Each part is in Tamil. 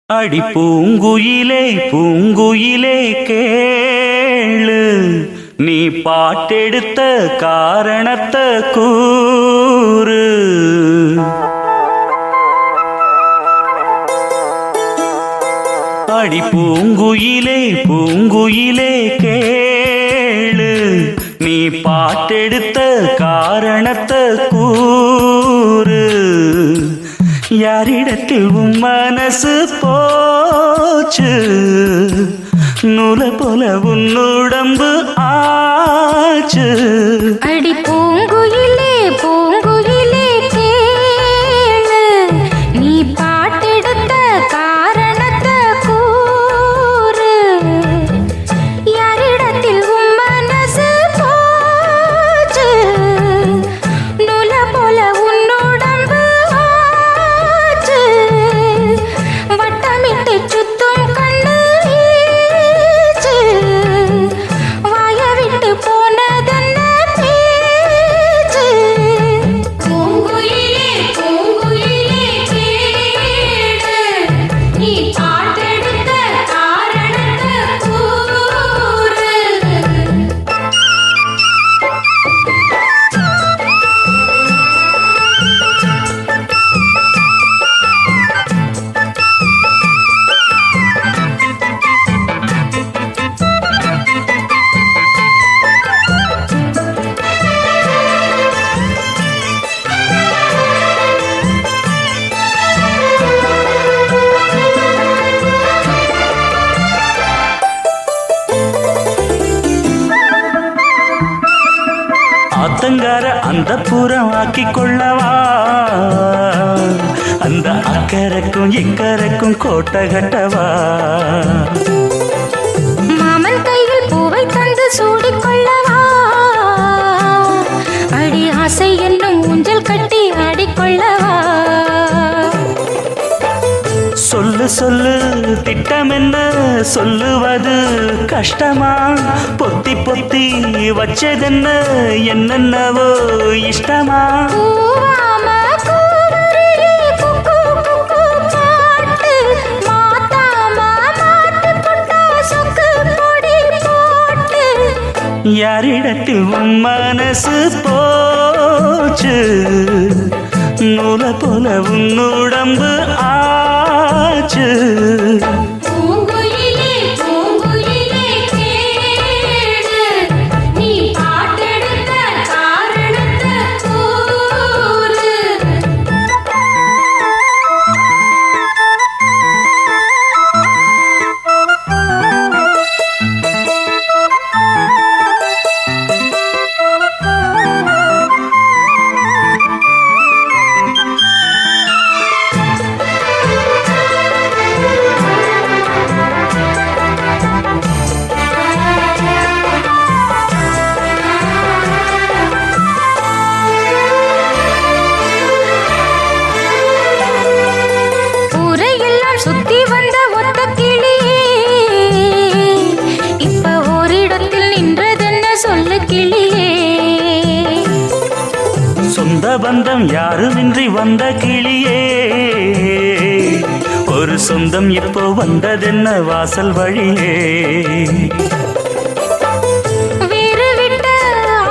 அடி பூங்குயிலே பூங்குயிலே கேளு, நீ பாட்டெடுத்த காரணத்தை கூறு. அடி பூங்குயிலே பூங்குயிலே கேளு, நீ பாட்டெடுத்த காரணத்தை கூறு. யாரிடத்தில் உன் மனசு போச்சு, நூல போல உன் உடம்பு ஆச்சு. அடி பூங்குயிலே பூங்குயிலே கேளு, நீ பாட்டெடுத்த காரணத்தை கூறு. யாரிடத்தில் உன் மனசு போச்சு, நூல போல உன் உடம்பு ஆச்சு. வட்டமிட்டு சுத்தும் கண்ணு வீச்சு, வாய விட்டு போனதென்ன பேச்சு. பூங்குயிலே பூங்குயிலே கேளு, நீ பாட்டெடுத்த காரணத்தை கூறு. ஆத்தங்கார அந்த புறம் ஆக்கி கொள்ளவா, அந்த அக்கறைக்கும் இக்கரைக்கும் கோட்டை கட்டவா. மாமன் கையில் பூவை தந்து சூடிக்கொள்ளவா, அடி ஆசை என்னும் ஊஞ்சல் கட்டி ஆடிக்கொள்ளவா. சொல்லு சொல்லு திட்டம் என்ன, சொல்லுவது கஷ்டமா. பொத்தி பொத்தி வச்சதென்ன, என்னென்னவோ இஷ்டமா. பூவாம கூவருளி குக்கு குக்கு பாட்டு, மாத்தாம மாட்டு புட்டா சொக்கு பொடி போட்டு. யாரிடத்தில் உன் மனசு போச்சு, நூல போல உன் உடம்பு ஆச்சு. பூங்குயிலே பூங்குயிலே கேளு, நீ பாட்டெடுத்த காரணத்தை கூறு. ஊரையெல்லாம் சுத்தி வந்த ஒத்த கிளியே, இப்ப ஓரிடத்தில் நின்றதென்ன சொல்லு கிளியே. சொந்த பந்தம் யாருமின்றி வந்த கிளியே, ஒரு சொந்தம் இப்போ வந்ததென்ன வாசல் வழியே. வீறு விட்ட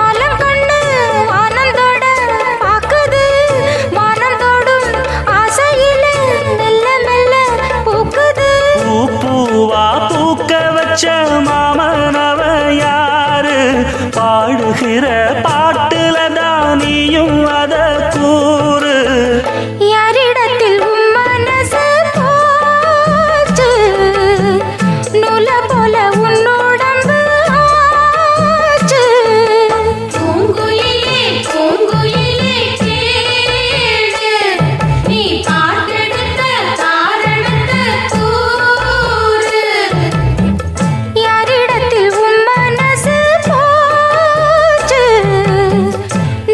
ஆலம் கண்ணு வானந்தோட பாக்குது, வானந்தோடும் ஆசையிலே மெல்ல மெல்ல பூக்குது. பூ பூவா பூக்க வச்ச மாமனவ யாரு, பாடுகிற பாட்டுல தானியும் அத கூறு. யாரிடத்தில் உன் மனசு போச்சு, நூல போல உன் உடம்பு ஆச்சு. பூங்குயிலே பூங்குயிலே கேளு, நீ பாட்டெடுத்த காரணத்தை கூறு. யாரிடத்தில் உன் மனசு போச்சு,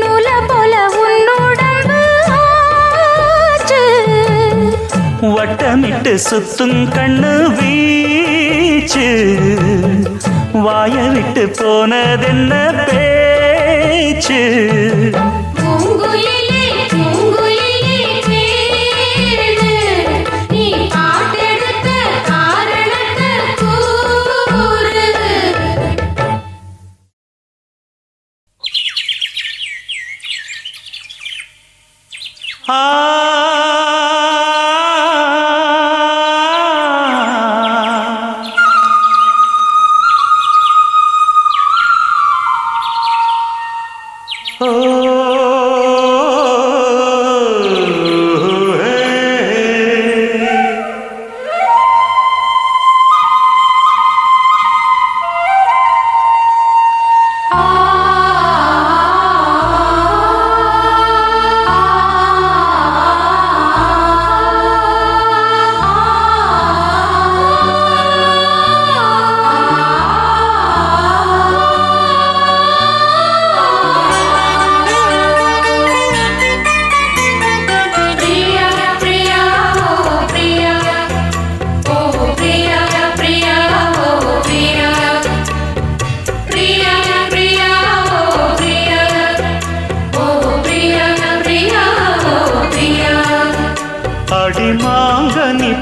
நூல போல உன் உடம்பு ஆச்சு. வட்டமிட்டு சுத்தும் கண்ணு வீச்சு, வாய விட்டு போனதென்ன பேச்சு. பூங்குயிலே பூங்குயிலே கேளு, நீ பாட்டெடுத்த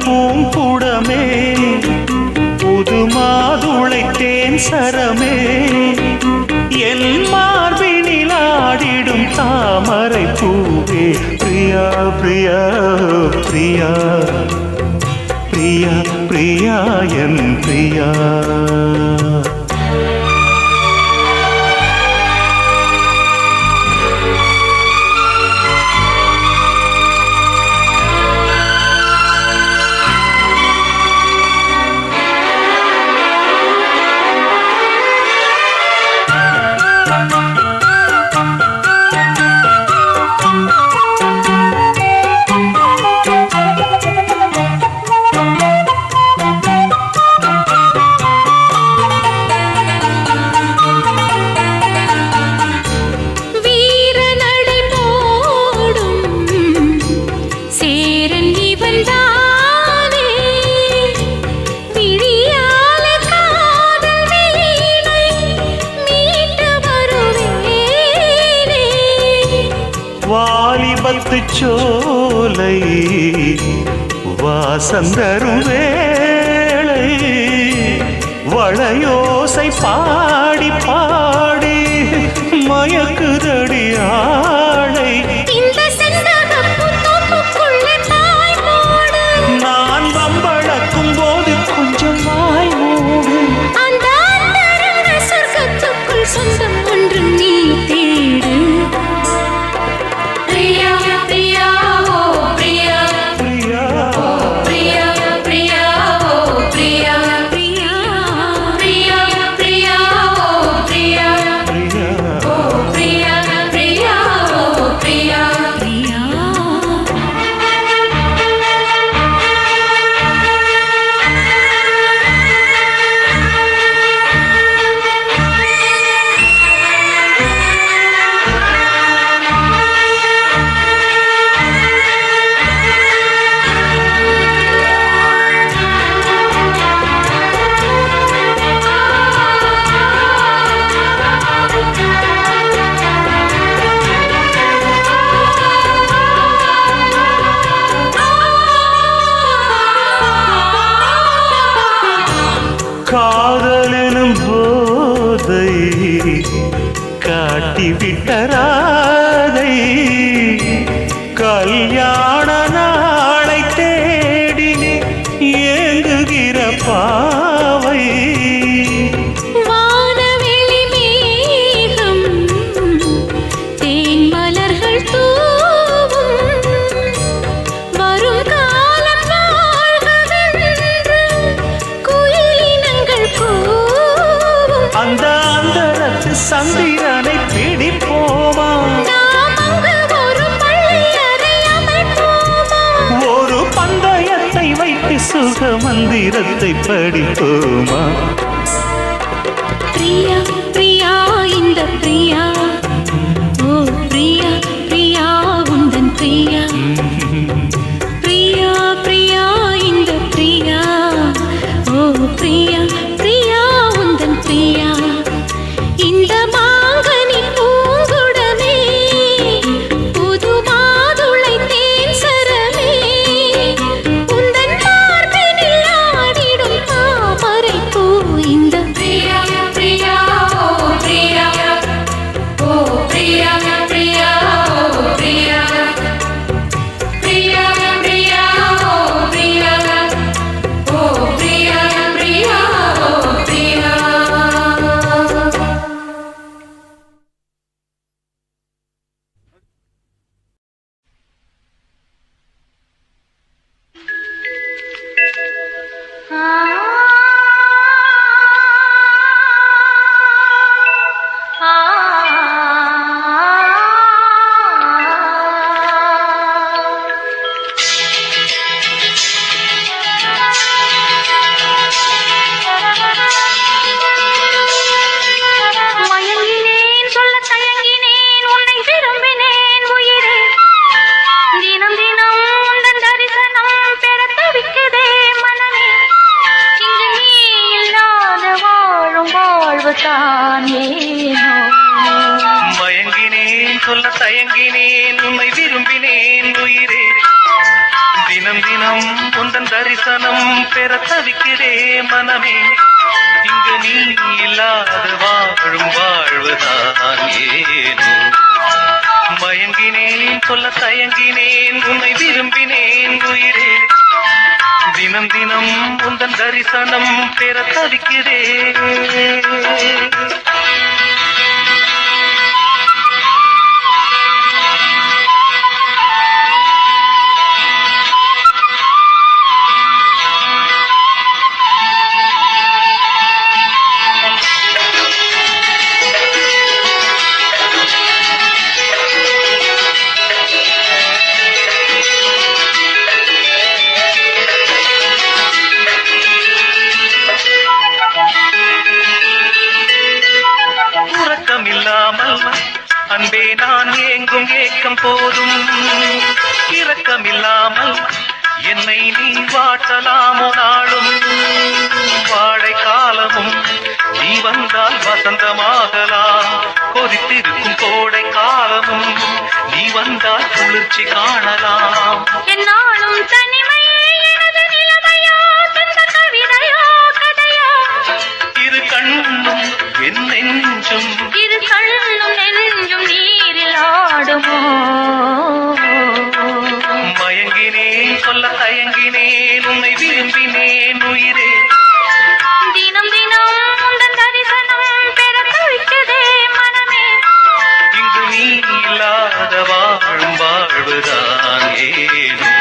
பூங்குடமே புது மாதுளைத்தேன் சரமே என் மார்பினில் ஆடிடும் தாமரை பூவே பிரியா பிரியா பிரியா பிரியா பிரியா என் பிரியா வாலிபத்து சோலை வாசந்தரும் வேளை வளையோசை பாடி பாடி மயக்குதடி ஆளை நான் வம்பளக்கும் போது கொஞ்சம் வாய் மூடு சொந்தம் ஒன்று நீ தேடு காதலெனும் போதை காட்டிவிட்டராதை கல்யாண நாளை தேடி ஏங்குகிற பாவை வானவெளி மேகம் தேன் மலர்கள் தூவும் வரும் காலம் வாழ்கவென்று குயிலினங்கள் கூவும் அந்த அந்தரத்து சந்திரனை பிடிப்போமா நாம் அங்கு ஒரு பள்ளி அறை அமைப்போமா ஒரு பந்தயத்தை வைத்து சுக மந்திரத்தை படிப்போமா பிரியா பிரியா இந்த பிரியா ஓ பிரியா பிரியா உந்தன் பிரியா பிரியா பிரியா இந்த பிரியா ஓ பிரியா பிரியா உந்தன் பிரியா இந்த மாங்கனி பூங்குடமே புது மாதுளை தேன் சரமே உந்தன் மார்பினில் ஆடிடும் தாமரை பூ இந்த பிரியா பிரியா ஓ பிரியா ஓ பிரியா பிரியா ஓ பிரியா பிரியா பிரியா ஓ பிரியா ஓ பிரியா பிரியா ஓ பிரியா மயங்கினேன் சொல்ல தயங்கினேன் உன்னை விரும்பினேன் உயிரே தினம் தினம் உந்தன் தரிசனம் பெற தவிக்குதே மனமே தரிசனம் பெற தவிக்கிறே மனமே. இங்கு நீ இல்லாத வாழும் வாழ்வுதான் ஏனோ. மயங்கினேன் சொல்ல தயங்கினேன் உன்னை விரும்பினேன் உயிரே. தினம் தினம் உந்தன் தரிசனம் பெற தவிக்கிறேன். அன்பே நான் ஏங்கும் ஏக்கம் போதும். இரக்கமில்லாமல் என்னை நீ வாட்டலாமோ நாளும். வாடை காலமும் நீ வந்தால் வசந்தமாகலாம். கொதித்திருக்கும் கோடை காலமும் நீ வந்தால் குளிர்ச்சி காணலாம். என்னாலும் தனிமையே எனது நிலைமையோ, சொந்த கவிதையோ கதையோ. இரு கண்ணும் என் நெஞ்சும், இரு கண்ணும் நெஞ்சும் நீரில் ஆடுமோ. மயங்கினேன் சொல்ல தயங்கினேன் உன்னை விரும்பினேன் உயிரே. தினம் தினம் உந்தன் தரிசனம் பெற தவிக்குதே மனமே. இங்கு நீ இல்லாத வாழும் வாழ்வுதான் ஏனோ.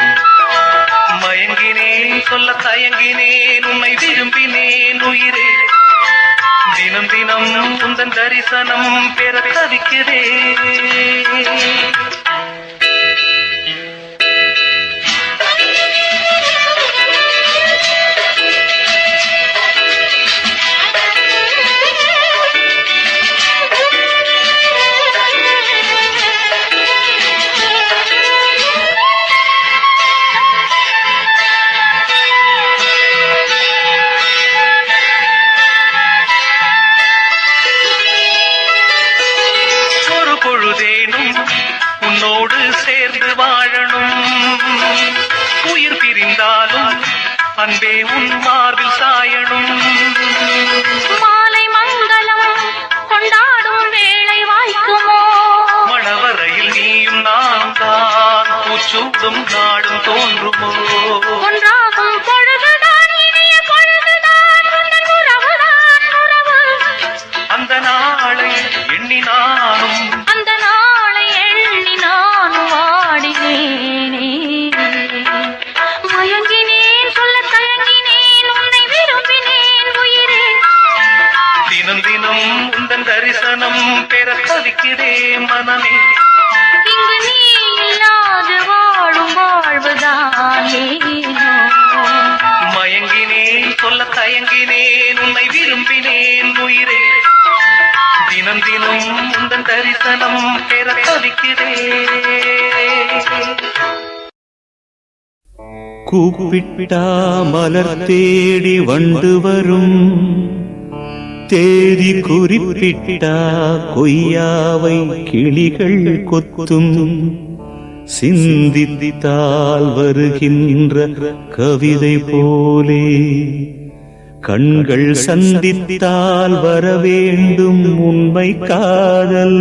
மயங்கினேன் சொல்ல தயங்கினேன் உன்னை விரும்பினேன் உயிரே. தினம் தினம் உந்தன் தரிசனம் பெற தவிக்கிறேன். உன்னோடு சேர்ந்து வாழணும். உயிர் பிரிந்தாலும் அன்பே உன் மார்பில் சாயணும். மாலை மங்களம் கொண்டாடும் வேளை வாய்க்குமோ. மணவரையில் நீயும் நான் தான் பூச்சூடும் நாடும் தோன்றுமோ. ஒன்றாகும் பொழுதுதான் இனிய பொழுதுதான் உந்தன் உறவுதான் உறவு. அந்த நாளை எண்ணி நானும், அந்த நாளை எண்ணி நானும் வாடினேனே. மயங்கினேன் சொல்ல தயங்கினேன் உன்னை விரும்பினேன் உயிரே. தினம் தினம் உந்தன் தரிசனம் பெற தவிக்கிறேன் மனமே. இங்கு நீ இல்லாது வாழும் வாழ்வுதான் ஏனோ. மயங்கினேன் சொல்ல தயங்கினேன் உன்னை விரும்பினேன் உயிரே. தினம் தினம் உந்தன் தரிசனம் பெற தவிக்கிறேன். கூப்பிட்டா மலர் தேடி வண்டு வரும். தேதி குறிப்பிட்டா கொய்யாவை கிளிகள் கொத்தும். சிந்தித்தால் வருகின்ற கவிதை போலே கண்கள் சந்தித்தால் வரவேண்டும் உண்மை காதல்.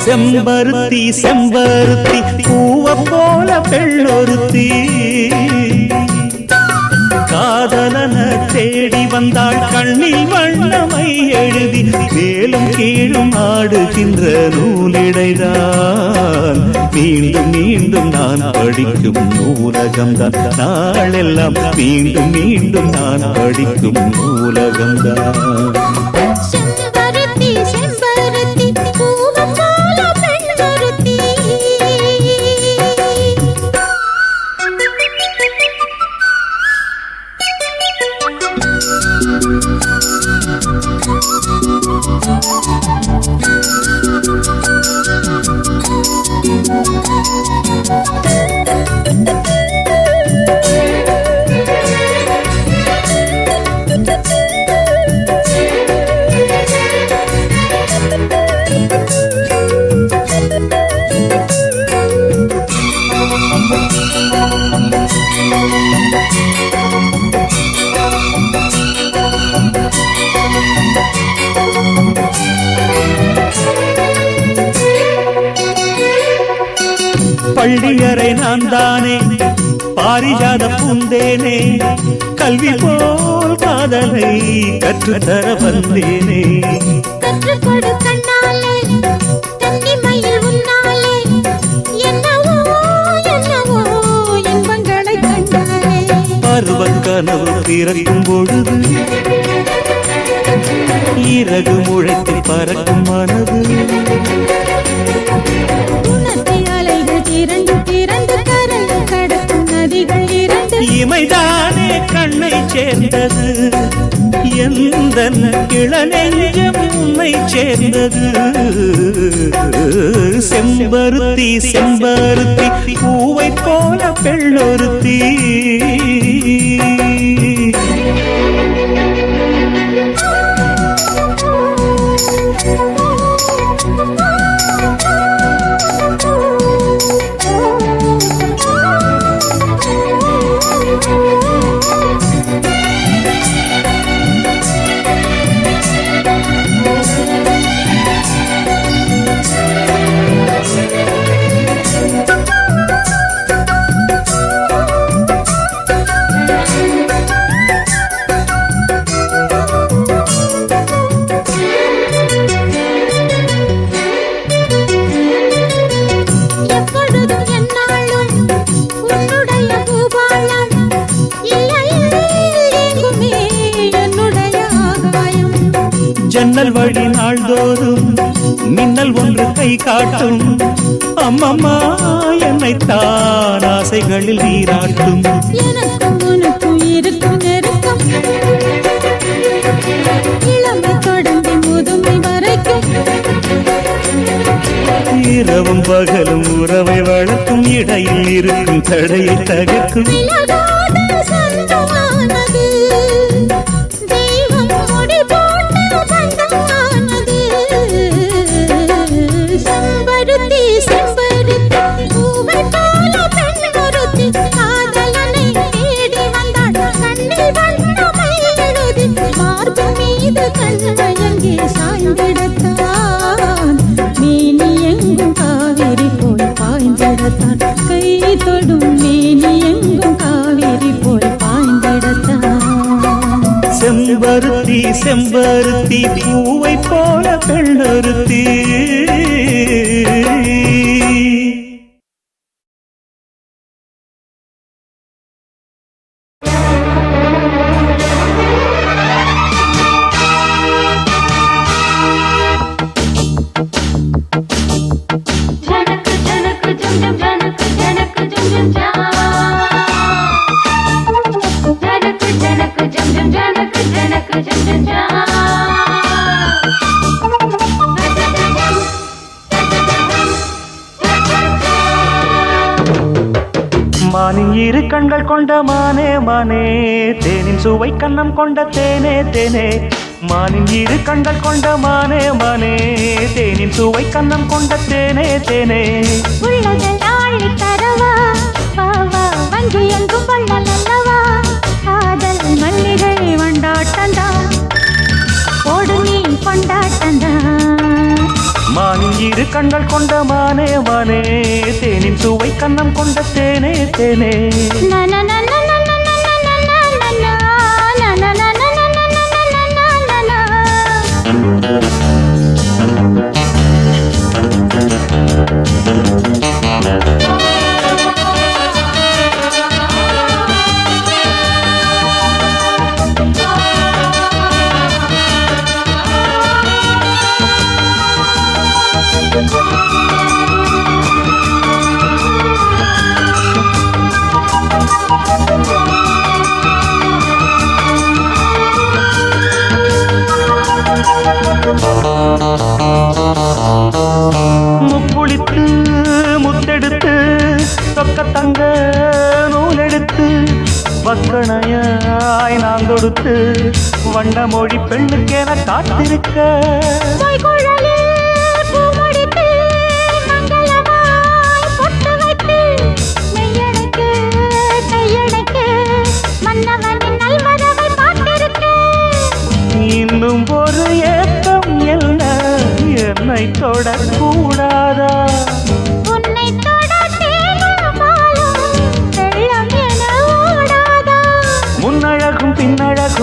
செம்பருத்தி செம்பருத்தி பூவ போல பெண்ணொருத்தி காதலன தேடி வந்தாள். கண்ணில் வண்ணமை எழுதி மேலும் கீழும் ஆடுகின்ற நூலிடைதான். மீண்டும் மீண்டும் நான் படிக்கும் நூலகம்தான். நாளெல்லாம் மீண்டும் மீண்டும் நான் படிக்கும் நூலகம்தான். செம்பருத்தி செம்பருத்தி பூவ போல பெண்ணொருத்தி. பள்ளியறை நான் தானே பாரிஜாத பூந்தேனே கல்வி போல் காதலை கற்றுத்தர வந்தேனே கற்றுக்கொடு கண்ணாலே தன்னிமையில் உன்னாலே என்னவோ என்னவோ இன்பங்களை கண்டாலே பருவக் கனவு பிறக்கும் பொழுது இறகு முளைத்து பறக்கும் மனது உணர்த்தி அலைகள் திரண்டு திரண்டு கரையை கடக்கும் நதிகள் இரண்டு இமைதானே கண்ணை சேர்ந்தது எந்த இளநெஞ்சம் உன்னை சேர்ந்தது செம்பருத்தி செம்பருத்தி பூவை போல பெண்ணொருத்தி எப்பொழுதும் என்னாலும் உன்னுடைய பூபாலம் இல்லையில் எங்குமே என்னுடைய ஆகாயம் ஜன்னல் வழி நாள்தோறும் மின்னல் ஒன்று கை காட்டும் அம்மம்மா என்னைத்தான் ஆசைகளில் நீராட்டும் எனக்கும் உனக்கும் இருக்கும் நெருக்கம் இளமை தொடங்கி முதுமை வரைக்கும் இரவும் பகலும் உறவை வளர்க்கும் இடையில் இருக்கும் தடையை தகர்க்கும் விலகாத சொந்தமானது தெய்வம் முடி போட்ட பந்தமானது செம்பருத்தி செம்பருத்தி பூவை போல பெண் ஒருத்தி காதலனை தேடி வந்தாள் கண்ணில் வண்ணமை எழுதி மார்பு மீது கண்மயங்கி சாய்ந்திடத்தான் மேனி எங்கும் காவிரி போய் பாய்ந்திடத்தான் கை தொடும் மேனி எங்கும் காவிரி போய் பாய்ந்திடத்தான் செம்பருத்தி செம்பருத்தி பூவை போல பெண்ணொருத்தி ஜனக் ஜனக் ஜம் ஜம் ஜனக் ஜனக் ஜம் ஜம் ஜா ஜனக் ஜனக் ஜம் ஜம் ஜனக் ஜனக் ஜம் ஜம் ஜா மானின் இரு கண்கள் கொண்ட மானே மானே தேனின் சுவை கண்ணம் கொண்ட தேனே தேனே மானின் இரு கண்கள் கொண்ட மானே மானே தேனின் சுவை கண்ணம் கொண்ட தேனே தேனே உள்ளதை ஆழி தரவா வா வா வங்கி எங்கும் வள்ளல் அல்லவா காதல் மல்லிகை வண்டாட்டந்தா ஓடு நீ கொண்டாட்டந்தா மானின் இரு கண்கள் கொண்ட மானே மானே தேனின் சுவை கண்ணம் கொண்ட தேனே தேனே முக்குளித்து முத்தெடுத்து சொக்க தங்க நூலெடுத்து வக்கணையாய் நான் கொடுத்து வண்ண மொழி பெண்ணுக்கென காத்திருக்க இன்னும் ஒரு ஏக்கம் என்ன என்னை தொடக்கூடாதா உன்னை தொட தேன்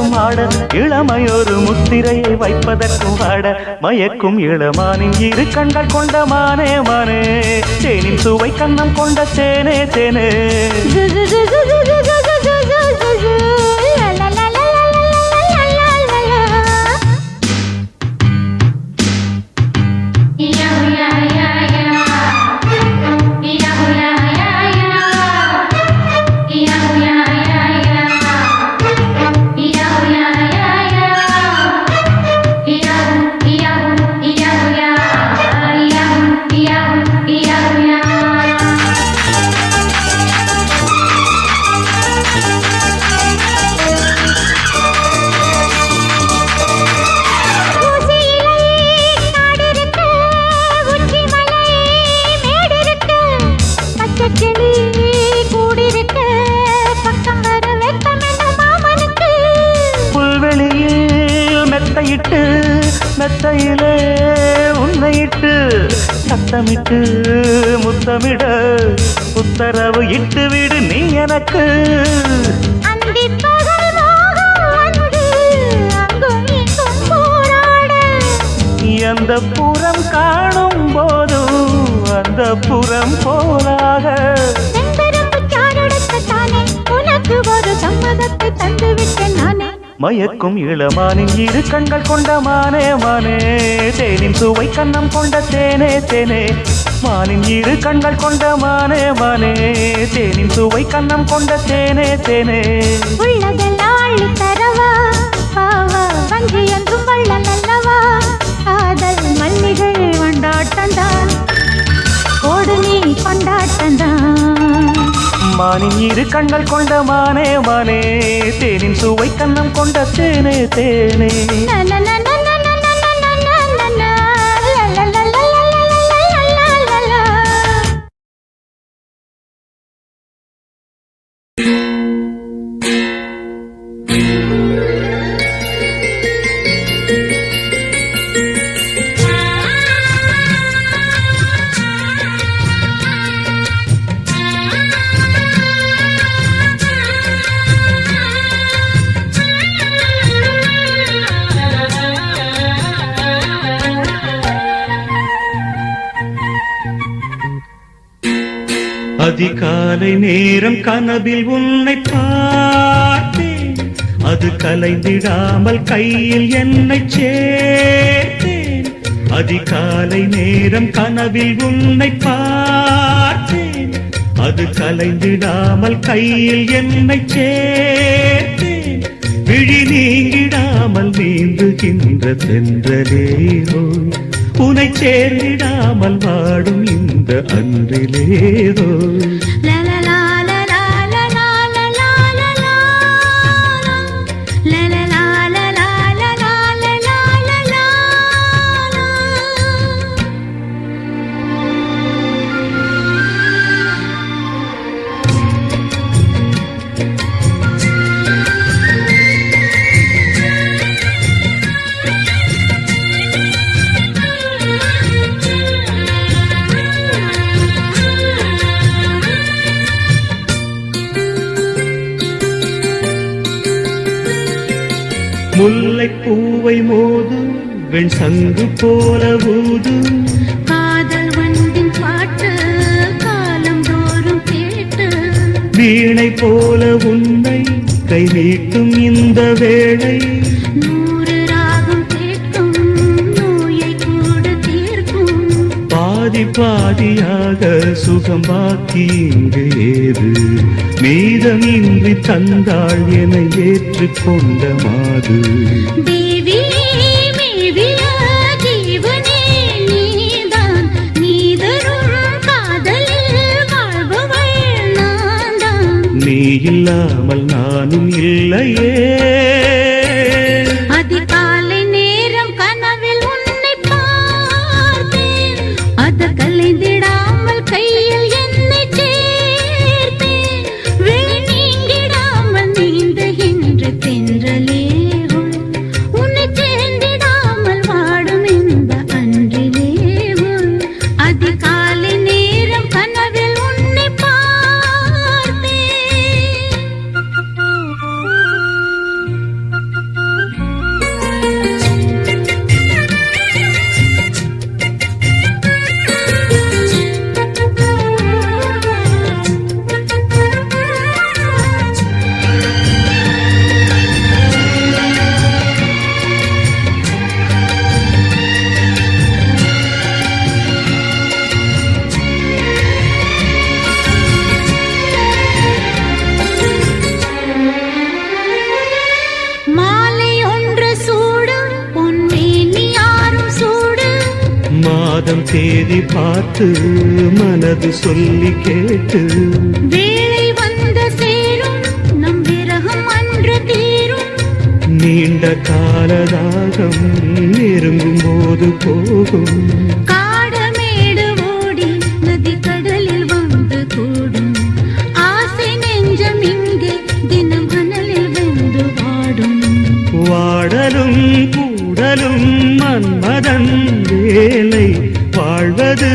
மனதும் ஆட இளமையொரு முத்திரையை வைப்பதற்கும் ஆட மயக்கும் இளமானின் இரு கண்கள் கொண்ட மானே மானே தேனின் சுவை கண்ணம் கொண்ட தேனே தேனே மெத்தையிலே உன்னையிட்டு சத்தமிட்டு முத்தமிட உத்தரவு இட்டு விடு நீ எனக்கு அந்த புறம் காணும் போதும் அந்த புறம் போலாக உனக்கு ஒரு சம்மதத்தை தந்துவிட்டேன் நானே மயக்கும் இளமானின் இரு கண்கள் கொண்ட மானே மானே தேனின் சுவை கண்ணம் கொண்ட தேனே தேனே மானின் இரு கண்கள் கொண்ட மானே மானே தேனின் சுவை கண்ணம் கொண்ட தேனே தேனே உள்ளதெல்லாம் அள்ளி தரவா பாவா வஞ்சி என்றும் வள்ளல் அல்லவா காதல் மல்லிகை கொண்டாட்டந்தான் கோடு நீ கொண்டாட்டந்தான் மானின் இரு கண்கள் கொண்ட மானே மானே தேனின் சுவை கண்ணம் கொண்ட தேனே தேனே அதிகாலை நேரம் கனவில் உன்னை பார்த்தேன் அது கலைந்திடாமல் கையில் என்னை சேர்த்தேன் அதிகாலை நேரம் கனவில் உன்னை பார்த்தேன் அது கலைந்திடாமல் கையில் என்னை சேர்த்தேன் விழி நீங்கிடாமல் நீந்துகின்ற தென்றலேரோ உனை சேர்ந்திடாமல் வாடும் இந்த அன்றிலேதோ முல்லைப் பூவை மோது வெண் சங்கு போல ஊது காதல் வண்டின் பாட்டு காலம் தோறும் கேட்டு வீணை போல உன்னை கை நீட்டும் இந்த வேளை நூறு ராகம் கேட்கும் நோயை கூட தீர்க்கும் பாதி பாதியாக சுகம் பாக்கி இங்கு ஏது மீதமின்றி தந்தாள் என ஏற்றுக்கொண்ட மாது தேவி மேவிய ஜீவனே நீதான் நீதரும் காதலில் வாழ்பவள் நான்தான் நீ இல்லாமல் நானும் இல்லையே அதிகாலை நேரம் கனவில் உன்னை பார்த்தேன் அது கலைந்திடாமல் கையில் என்னை சேர்த்தேன் விழி நீங்கிடாமல் நீந்துகின்ற தென்றலேவுள் உன்னை சேர்ந்திடாமல் வாடும் இந்த அன்றிலேவுள் அதிகாலை நேரம் கனவில் உன்னை பார்த்தேன் மாதம் தேதி பார்த்து மனது சொல்லி கேட்டு வேளை வந்த சேரும் நம் விரகம் அன்று தீரும் நீண்ட காலதாகம் நெருங்கும் போது போகும் காடமேடு ஓடி நதி கடலில் வந்து கூடும் ஆசை நெஞ்சம் இங்கே தினம் கனலில் வெந்து வாடும் வாடலும் கூடலும் மன்மதன் வேலை வாழ்வது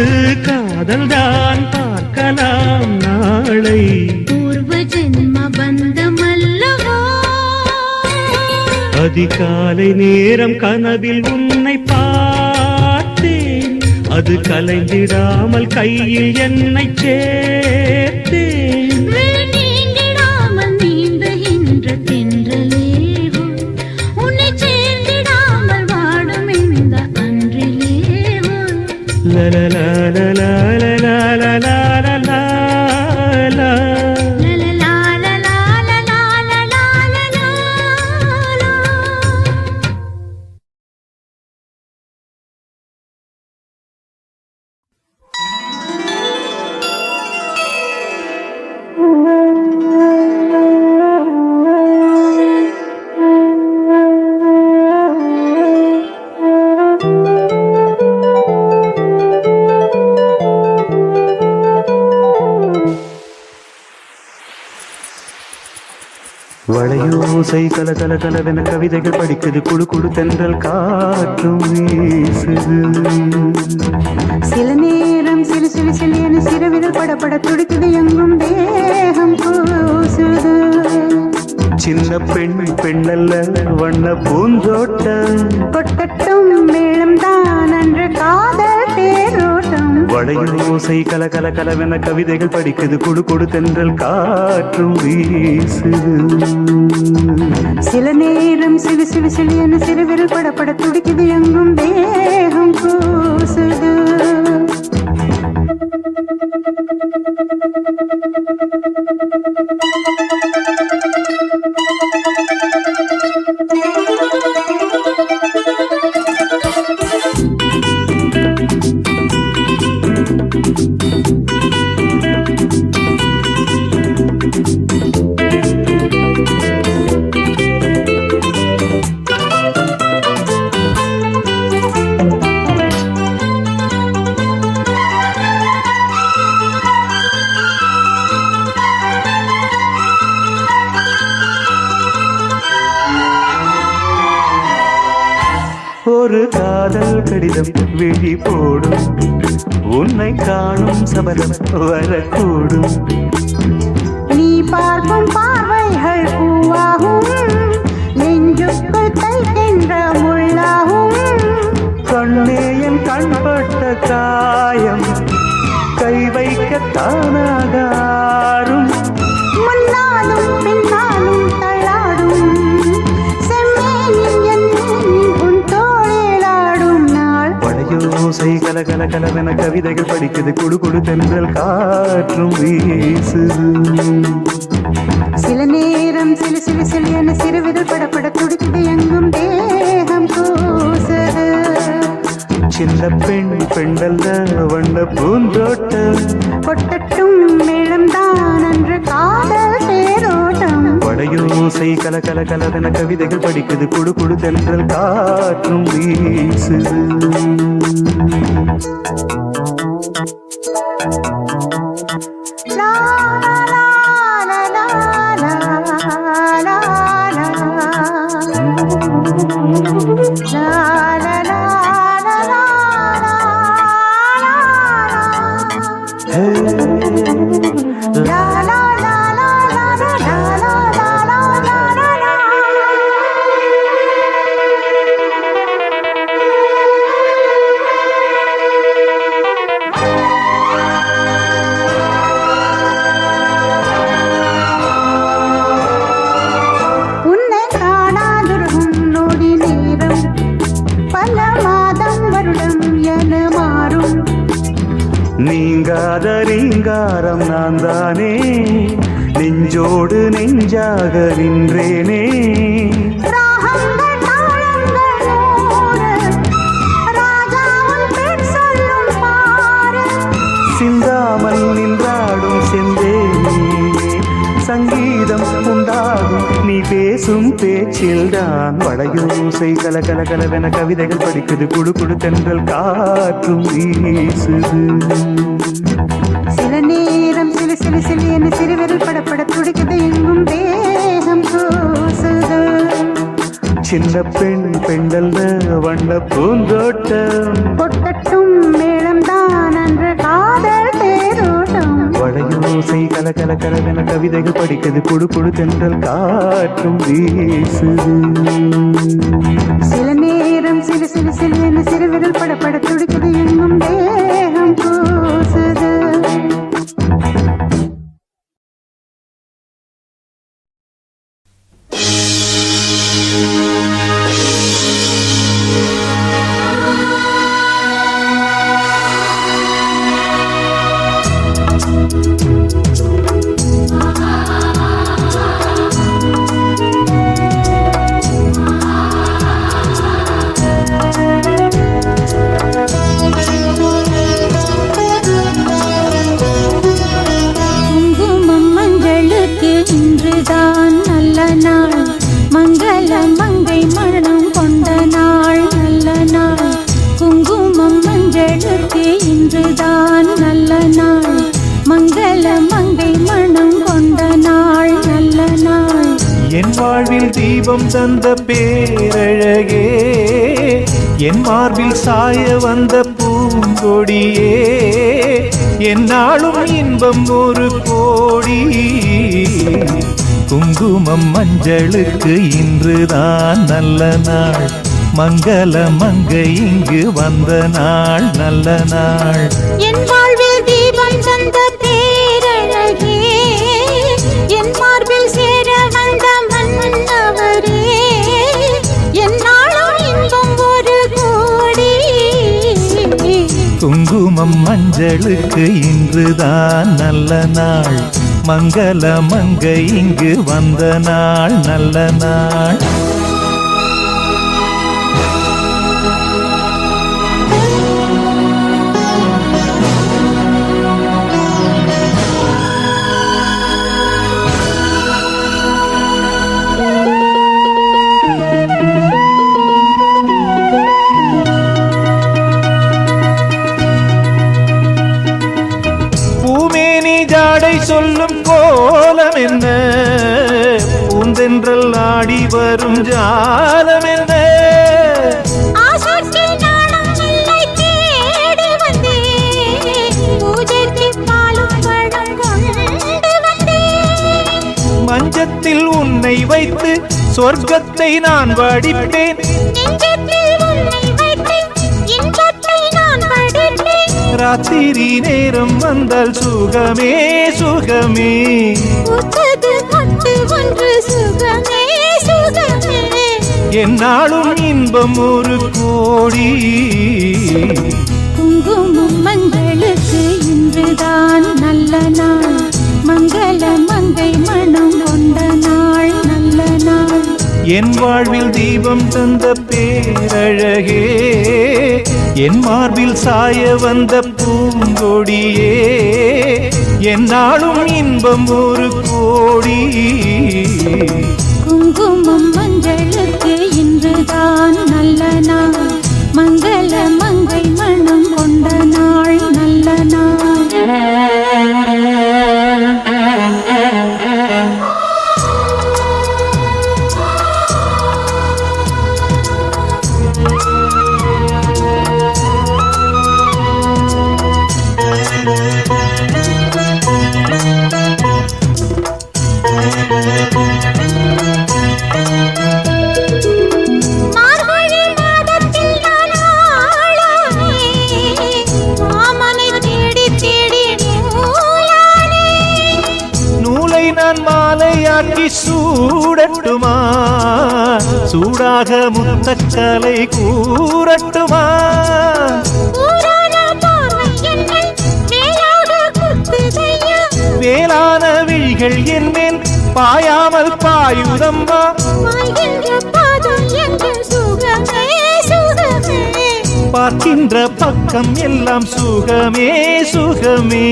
காதல்தான் பார்க்கலாம் நாளை பூர்வ ஜென்ம பந்தமல்லவா அதிகாலை நேரம் கனவில் உன்னை பார்த்தேன் அது கலைந்திடாமல் கையில் என்னை சேர்த்தேன் நீங்கிடாமல் நீந்துகின்ற தென்றலேவோ உன்னை சேர்ந்திடாமல் வாடும் இந்த அன்றிலேவோ லலலலலலலலலலலலலா. வளையோசை கல கல கலவென கவிதைகள் படிக்குது குடு குடு தென்றல் காற்றும் வீசுது சில நேரம் சிலு சிலு சிலியனு சிறுவிரல் படப்பட துடிக்குது எங்கும் தேகம் கூசுது சின்ன பெண் பெண்ணல்ல வண்ண பூந்தோட்டம் கொட்டட்டும் மேளம் தான் அன்று காதல் தேரோட்டம் வளையோசை கல கல கலவென கவிதைகள் படிக்குது குடு குடு தென்றல் காற்றும் வீசுது சில நேரம் சிலு சிலு சிலியனு சிறுவிரல் படப்பட துடிக்குது எங்கும் தேகம் கூசுது ஒரு காதல் கடிதம் விழி போடும் உன்னை காணும் சபதம் வரக்கூடும் நீ பார்க்கும் பார்வைகள் பூவாகும் நெஞ்சுக்குள் தைக்கின்ற முள்ளாகும் கண்ணே என் கண்பட்ட காயம் கை வைக்க தானாகாரும் முன்னாலும் பின்னாலும் தள்ளாடும் செம்மேனில் என் உன் தோளிலாடும் நாள் வளையோசை கல கல கலவென கவிதைகள் படிக்குது குடு குடு தென்றல் காற்றும் வீசுது சில நேரம் சிலு சிலு சிலியன சிறுவிரல் படப்பட துடிக்குது எங்கும் தேகம் கூசுது சின்ன பெண் பெண்ணல்ல வண்ண பூந்தோட்டம் கொட்டட்டும் மேளம் தான் அன்று காதல் தேரோட்டம் வளையோசை கல கல கலவென கவிதைகள் படிக்குது குடு குடு தென்றல் காற்றும் வீசுது லா லா லா லா லா லா லா லா லா நீங்காத ரீங்காரம் நான் தானே நெஞ்சோடு நெஞ்சாக நின்றேனே ராகங்கள் தாளங்கள் நூறு ராஜாவும் பெண் சொல் பேச்சில் தான் வளையோசை கல கல கலவென கவிதைகள் படிக்குது குடு குடு தென்றல் காற்றும் வீசுது சில நேரம் சிலு சிலு சிலு என சிறுவிரல் படப்பட துடிக்குது எங்கும் தேகம் கூசுது சின்ன பெண் பெண்டல்ல வண்ண பூந்தோட்டம் கொட்டட்டும் மேளம் தான் அன்று காதல் தேரோட்டம் வளையோசை கல கல கலவென கவிதைகள் படிக்குது குடு குடு தென்றல் காற்றும் வீசுது சில நேரம் சிலு சிலு சிலு என சிறுவிரல் படப்பட துடிக்குது எங்கும் தேகம் கூசுது இன்றுதான் நல்ல நாள் மங்கள மங்கை மனம் கொண்ட நாள் நல்ல நாள் குங்குமம் மஞ்சளுக்கு இன்றுதான் நல்ல நாள் மங்கள மங்கை மனம் கொண்ட நாள் நல்ல நாள் என் வாழ்வில் தீபம் தந்த பேரழகே என் மார்பில் சாய வந்த பூங்கொடியே என்னாலும் இன்பம் ஒரு கோடி குங்குமம் மஞ்சளுக்கு இன்றுதான் நல்ல நாள் மங்கள மங்கை இங்கு வந்த நாள் நல்ல நாள் என் வாழ்வில் தீபம் தந்த பேரழகே என் மார்பில் சேர வந்த மன்னவரே என்னாலும் இன்பம் ஒரு கோடி குங்குமம் மஞ்சளுக்கு இன்றுதான் நல்ல நாள் மங்கள மங்கை இங்கு வந்த நாள் நல்ல நாள் சொல்லும் கோலம் என்ன பூந்தென்றல் ஆடி வரும் ஜாலம் என்ன மஞ்சத்தில் உன்னை வைத்து சொர்க்கத்தை நான் வடிப்பேன் ராத்திரி நேரம் வந்தால் சுகமே சுகமே என்னாலும் இன்பம் ஒரு கோடி குங்குமம் மஞ்சளுக்கு இன்றுதான் நல்ல நாள் மங்கள மங்கை மனம் கொண்ட நாள் நல்ல நாள் என் வாழ்வில் தீபம் தந்த பேரழகே என் மார்பில் சாய வந்த பூங்கொடியே என்னாலும் இன்பம் ஒரு கோடி குங்குமம் மஞ்சளுக்கு இன்றுதான் நல்ல நாள் மங்கள மங்கை மனம் கொண்ட நாள் நல்ல நாள் சூடட்டுமா சூடாக முத்தக்கலை கூறட்டுமா வேளான விழிகள் என்மேல் பாயாமல் பாயுதம்மா பார்க்கின்ற பக்கம் எல்லாம் சுகமே சுகமே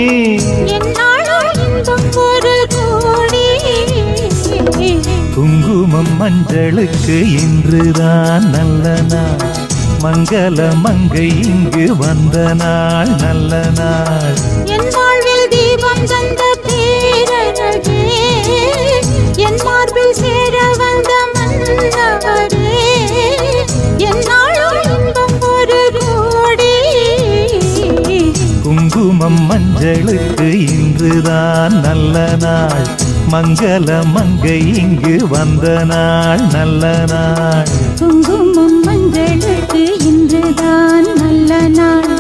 என்னாலும் இன்பம் ஒரு கோடி குங்குமம் மஞ்சளுக்கு இன்றுதான் நல்ல நாள், மங்கள மங்கை இங்கு வந்த நாள் நல்ல நாள். என் வாழ்வில் தீபம் தந்த பேரழகே, என் மார்பில் சேர வந்த மன்னவரே, என்னாலும் இன்பம் ஒரு கோடி. குங்குமம் மஞ்சளுக்கு இன்றுதான் நல்ல நாள், மங்கள மங்கை இங்கு வந்த நாள் நல்ல நாள். குங்குமம் மஞ்சளுக்கு இன்றுதான் நல்ல நாள்,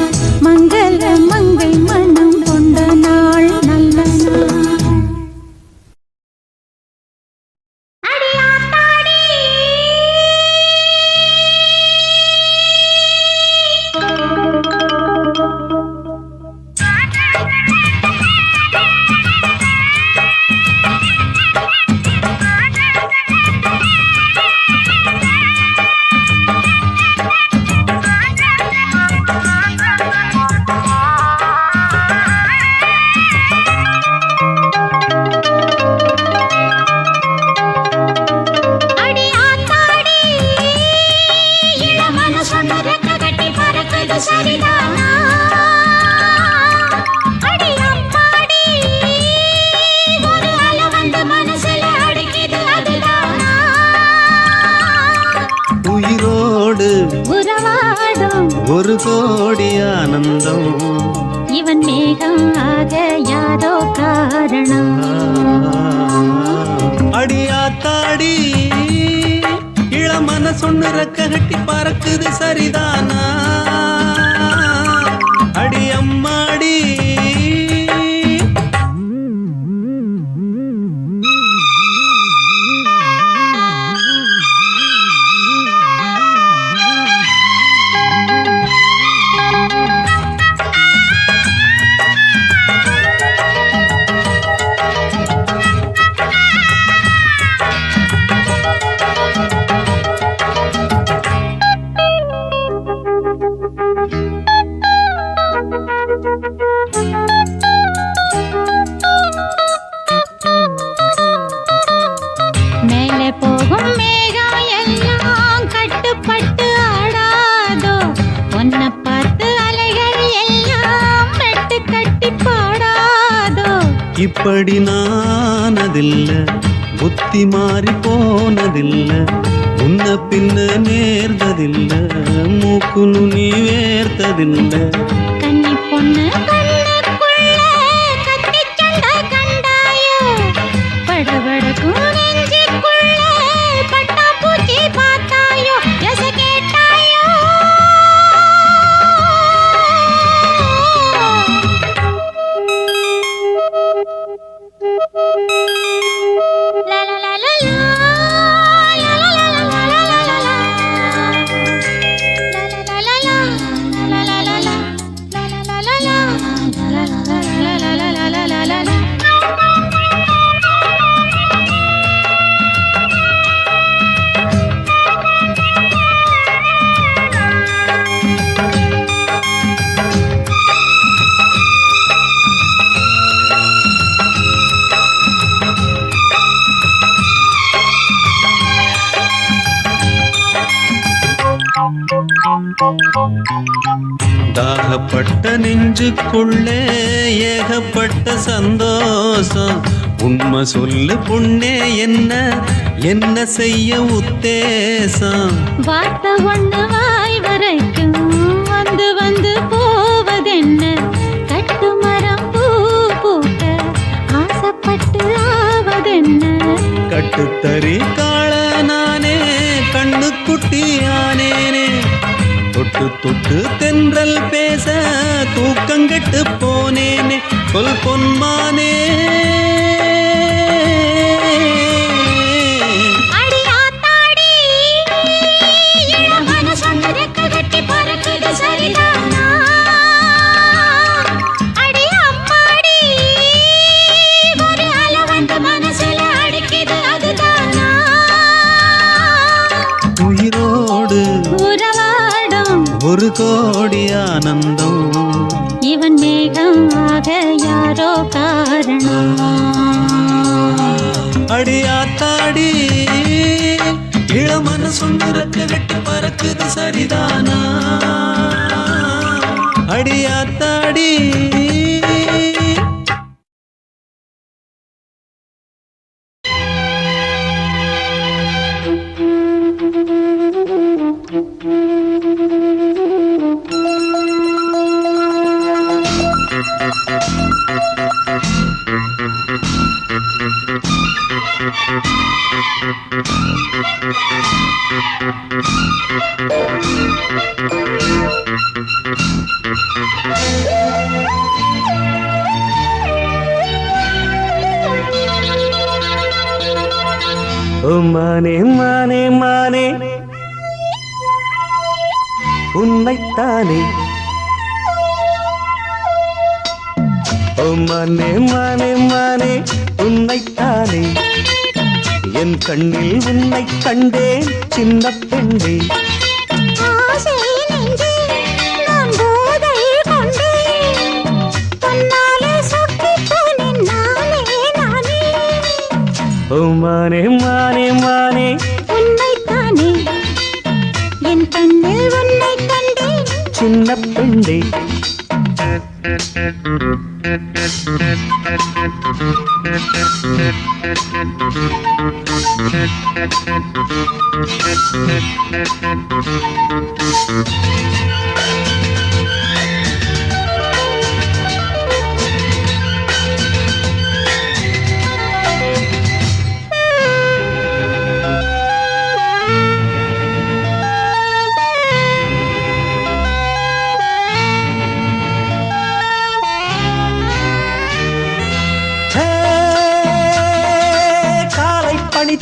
மங்கள மங்கை மனம் கொண்ட நாள் நல்ல நாள். உயிரோடு உறவாடும் ஒரு கோடி ஆனந்தம், இவன் மேகம் ஆக யாரோ காரணம். அடியாத்தாடி இளமன சொன்னு ரெக்க கட்டி பறக்குது சரிதானா, அடி அம்மாடி. மேலே போகும் மேகம் எல்லாம் கட்டுப்பட்டு ஆடாதோ, உன்னை பார்த்து அலைகள் எல்லாம் மெட்டு கட்டி பாடாதோ. இப்படி நானதில்ல, புத்தி மாறி போனதில்ல, முன்ன பின்ன நேர்ந்ததில்ல, மூக்கு நுனி வேர்த்ததில்ல. கன்னி பொண்ணு கண்ணுக்குள்ள கத்தி சண்டை கண்டாயோ, படபடக்கும் நெஞ்சுக்குள்ள பட்டாம்பூச்சி பார்த்தாயோ, எச கேட்டாயோ. லா லா லா லா லா, லா லா லா லா லா லா லா லா, லா லா லா லா லா, லா லா லா லா, லா லா லா லா, லா லா லா லா லா லா. தாகப்பட்ட நெஞ்சுக்குள்ளே ஏகப்பட்ட சந்தோஷம், உண்மை சொல்லு பொண்ணே என்ன என்ன செய்ய உத்தேசம். வார்த்தை ஒண்ணு வாய் வரைக்கும் வந்து வந்து போவதென்ன, கட்டு மரம் பூ பூக்க ஆசைப்பட்டு ஆவதென்ன. கட்டுத்தறி காள நானே கண்ணுக்குட்டி ஆனேனே, தொட்டு தொட்டு தென்றல் பேச தூக்கங்கெட்டு போனேனே, சொல் பொன்மானே. அடியாத்தாடி இளமன சொன்னதற்கு கட்டி பறக்குது சரிதானா, அடி அம்மாடி ஒரு அலை வந்து மனசுல அடிக்குது அதுதானா. உயிரோடு உறவாடும் ஒரு கோடி ஆனந்தம், இவன் மேகம் ஆக யாரோ காரணம். அடியாத்தாடி இளமன சொன்னிறக்க கட்டு பறக்குது சரிதானா அடியாத்தாடி ஓ மானே மானே மானே உன்னைத்தானே ஓ மானே மானே மானே உன்னைத்தானே என் கண்ணில் உன்னை கண்டேன் சின்ன பெண்ணே ஆசை நெஞ்சே நான் போதை கொண்டேன் தன்னாலே சொக்கிப் போனேன் நானே ஓ மானே மானே மானே உன்னைத்தானே என் கண்ணில் உன்னை கண்டேன் சின்ன பெண்ணே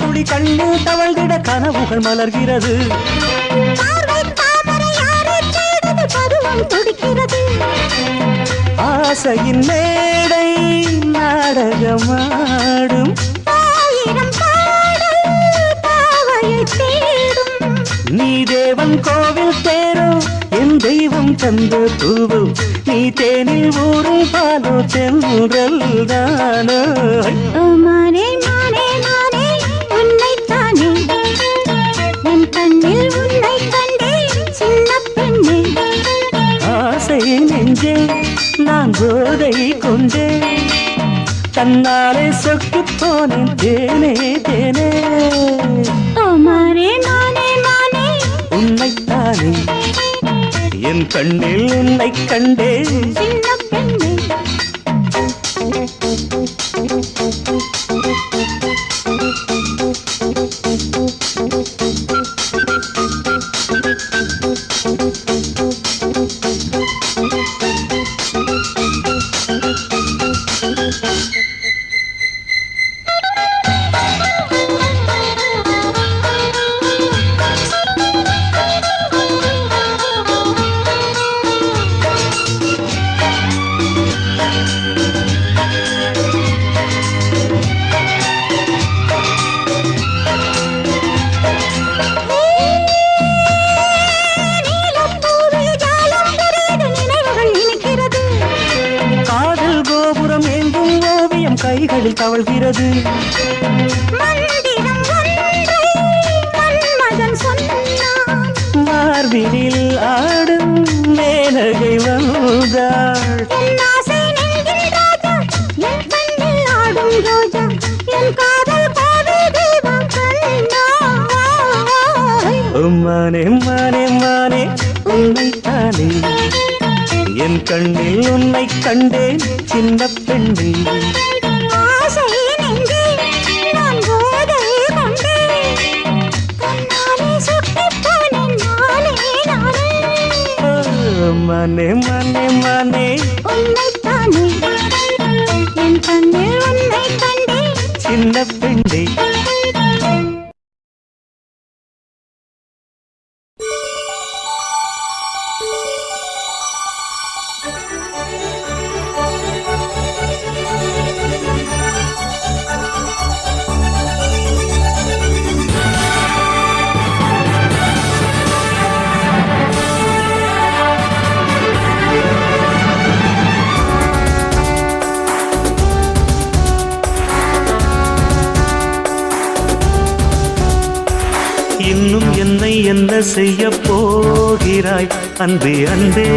துளி கண்ணில் தவழ்ந்திட கனவுகள் மலர்கிறது பார்வை தாமரை யாரை தேடுது பருவம் துடிக்கிறது ஆசையின் மேடை நாடகமாடும் ஆயிரம் பாடல் பாவையை தேடும் நீ தேவன் கோவில் தேரோ என் தெய்வம் தந்த பூவோ நீ தேனில் ஊரும் பாலோ தென்றல் தானோ ஓ மானே மானே மானே உன்னைத்தானே என் கண்ணில் உன்னை கண்டேன் சின்ன பெண்ணே ஆசை நெஞ்சே நான் போதை கொண்டே தன்னாலே சொக்கு போனேன் தேனே தேனே ஓ மானே மானே மானே உன்னைத்தானே என் கண்ணில் உன்னை கண்டே சின்ன பெண்ணே கைகளில் தவழ்கிறது மந்திரம் ஒன்றை மன்மதன் சொன்னான் மார்பினில் ஆடும் மேனகை வந்தாள் என் ஆசை நெஞ்சின் ராஜா என் கண்ணில் ஆடும் ரோஜா என் காதல் காதல் தெய்வம் கண்டாய் மானே மானே மானே உன்னைத்தானே என் கண்ணில் உன்னை கண்டேன் சின்ன பெண்ணே ஆசை நெஞ்சே நான் போதை கொண்டேன் தன்னாலே சொக்கிப் போனேன் நானே மானே மானே மானே உன்னைத்தானே என் கண்ணில் உன்னை கண்டேன் சின்ன பெண்ணே என்ன செய்ய போகிறாய் அன்பே அன்பே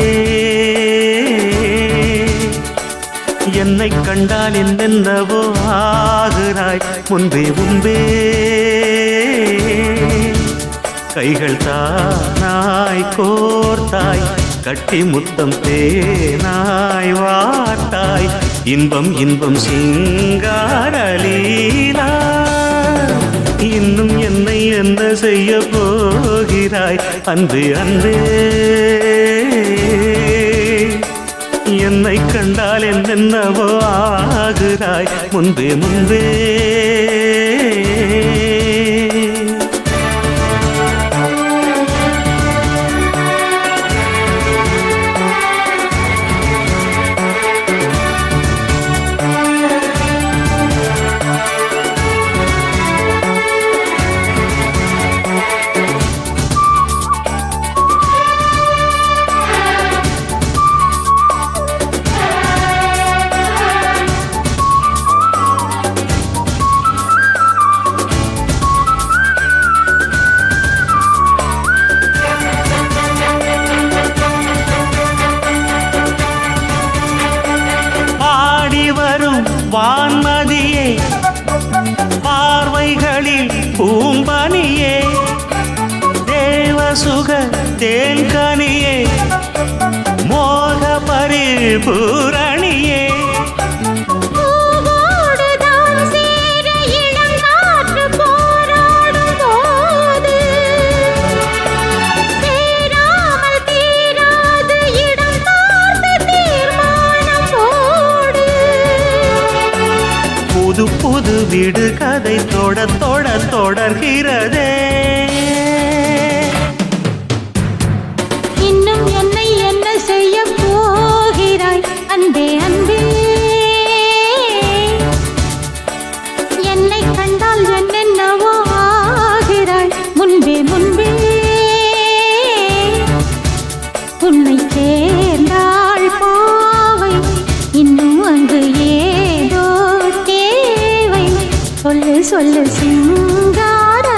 என்னை கண்டால் என்னென்னவோ ஆகிறாய் முன்பே முன்பே கைகள் தானாய் கோர்த்தாய் கட்டி முத்தம் தேனாய் வார்த்தாய் இன்பம் இன்பம் சிங்காரலீலா இன்னும் என்னை என்ன செய்ய போகிறாய் அன்பே அன்பே என்னை கண்டால் என்னென்னவோ ஆகிறாய் முன்பே முன்பே வான்மதியே பார்வைகளில் பூம்பனியே தேவசுக தேன்கனியே மோக பரிபூரணியே புது புது வீடு கதை தொட தொட தொடர்கிறதே இன்னும் என்னை என்ன செய்ய போகிறாய் அன்பே அன்பே என்னை கண்டால் என்னென்னவோ ஆகிறாய் முன்பே முன்பே உன்னை சேர்ந்தாள் பாவை இன்னும் அங்கு ஏதோ தேவை சொல்லு சொல்லு சிங்காரவேலா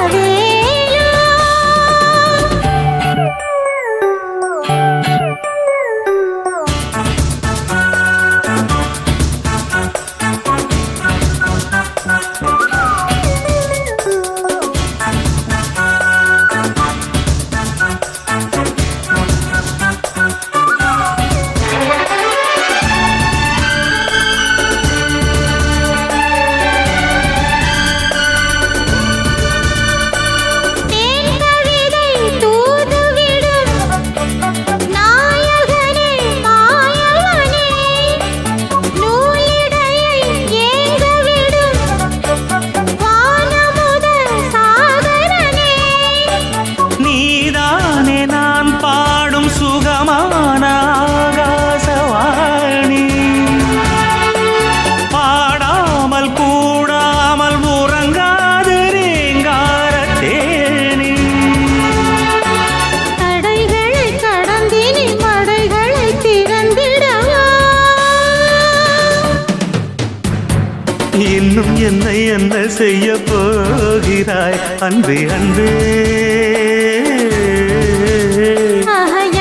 இன்னும் என்னை என்ன செய்ய போகிறாய் அன்பே அன்பே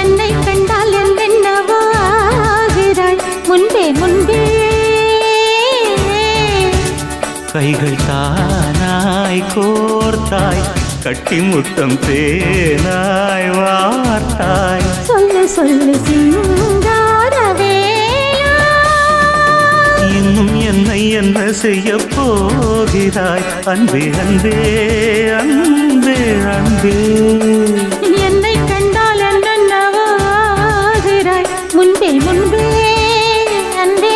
என்னை கண்டால் என்னென்னவோ ஆகிறாய் முன்பே முன்பே கைகள் தானாய் கோர்த்தாய் கட்டி முத்தம் தேனாய் வார்த்தாய் சொல்லு சொல்லு சிங்காரவேலா இன்னும் என்னை என்ன செய்ய போகிறாய் அன்பே அன்பே அன்பே அன்பே என்னை கண்டால் என்னென்னவோ ஆகிறாய் முன்பே முன்பே அன்பே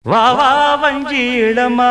வா வா வஞ்சிடமானே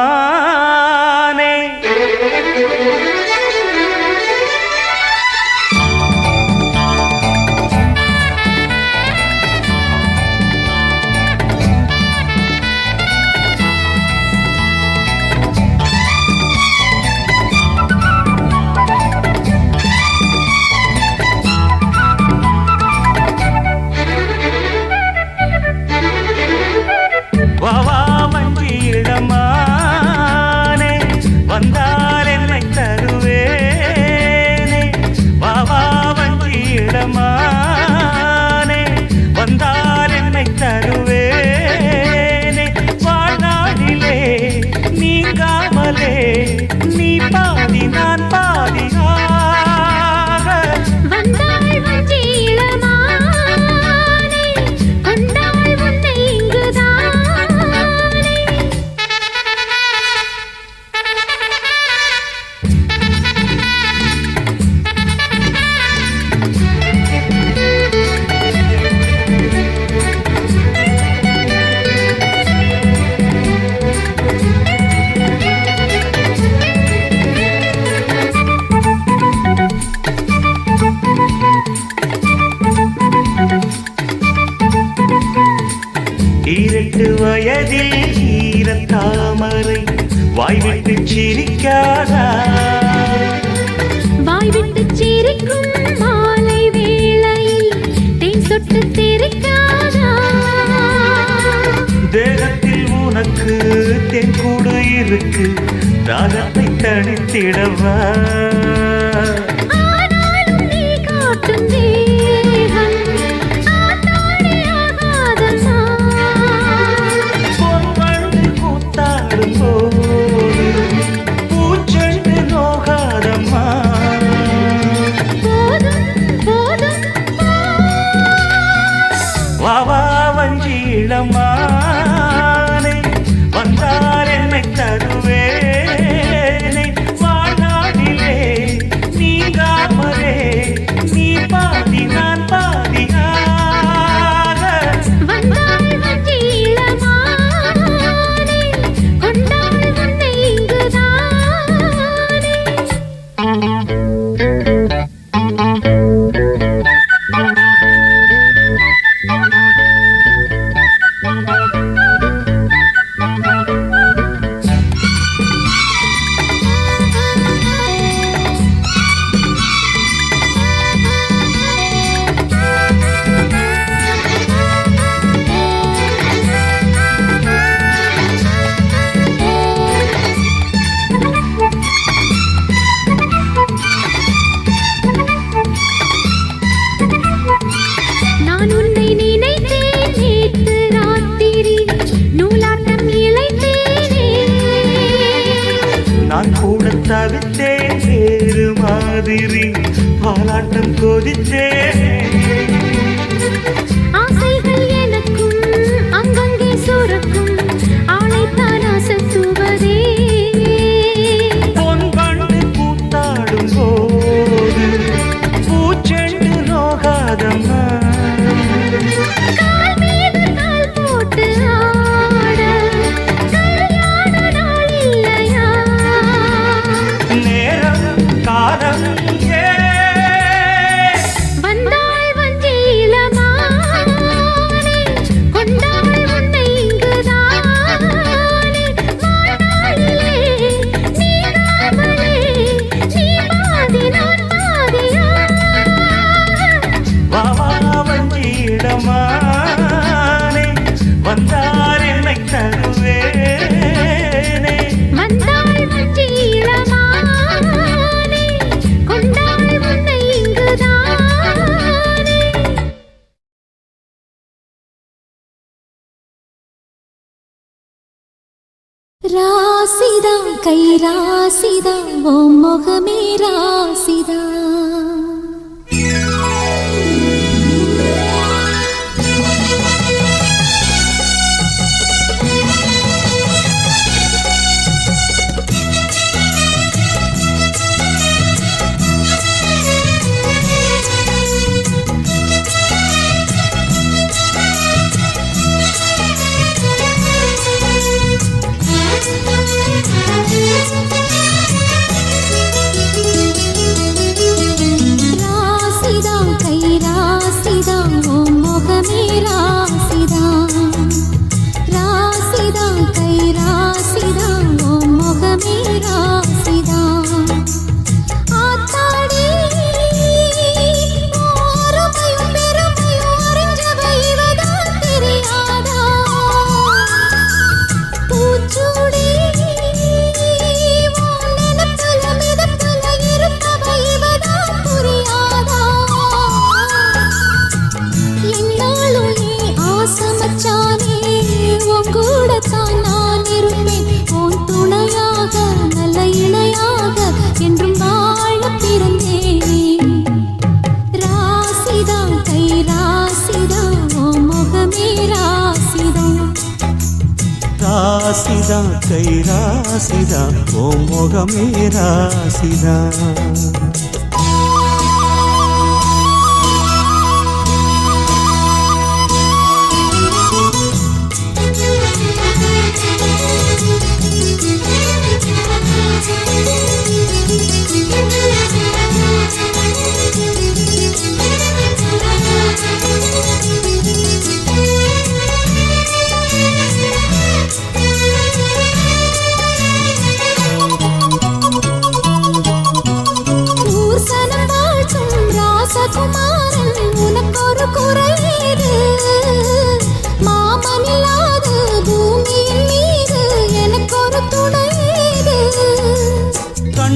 வயதில் ஈரத்தாமரை வாய்விட்டு சிரிக்காதா வாய்விட்டு சிரிக்கும் மாலை வேளையில் தேன் சொட்டு தெரிக்காதா தேகத்தில் உனக்கு தென்கூடு இருக்கு தாகத்தை தணித்திடவா ஆனாலும் நீ காட்டும் தேகம் ஆத்தாடியாகாதம்மா பொன்வண்டு கூத்தாடும் போது பூச்செண்டு நோகாதம்மா போதும் போதும் வாவா வஞ்சி இளமானே வந்தார் என்னை தருவேனே வாழ்நாளிலே நீங்காமலே நீ பாதி நான் பாதியாக வந்தாள் வஞ்சி இளமானே கொண்டாள் உன்னை இங்குதானே நான் உன்னை நினைத்தேன் நேற்று ராத்திரி நூலாட்டம் இழைத்தேனே நான் கூட தவித்தேன் வேறு மாதிரி பாலாட்டம் கொதித்தேன் ஆசைகள் எனக்கும் அங்கங்கே சுரக்கும் ஆளைத்தான் அசத்துவதே பொன்வண்டு கூத்தாடும் போது பூச்செண்டு நோகாதம்மா கால் மீது கால் போட்டு ஆட கல்யாண நாள் இல்லையா நேரம் காலம் ஏ வந்தாள் வஞ்சி இளமானே கொண்டாள் உன்னை இங்குதானே வாழ்நாளிலே நீங்காமலே நீ பாதி நான் பாதியாக வாவா வஞ்சி இடமானே வந்தார் என்னை தருவேனே வந்தாள் வஞ்சி இளமானே கொண்டாள் உன்னை இங்குதானே ராசிதா கை ராசிதா ஓ முகமே ராசிதா ராசிதா கை ராசிதா ஓ முகமே ராசிதா ராசிதா கை ராசிதா ஓ முகமே ராசிதா ஆத்தாடி ஓரமையும் பெருமையும் அறிஞ்சவ இவதான் தெரியாதா பூச்சூடி உன் நினைப்புல மிதப்புல இருப்பவ இவதான் புரியாதா என்னாலும் நீ ஆசமச்சானே உன் கூடத்தான் நான் இருப்பேன் உன் துணையாக நல்ல இணையாக என்றும் வாழ பிறந்தேன் ராசிதா கை ராசிதா ஓ முகமே ராசிதா ராசிதா கை ராசிதா ஓ முகமே ராசிதா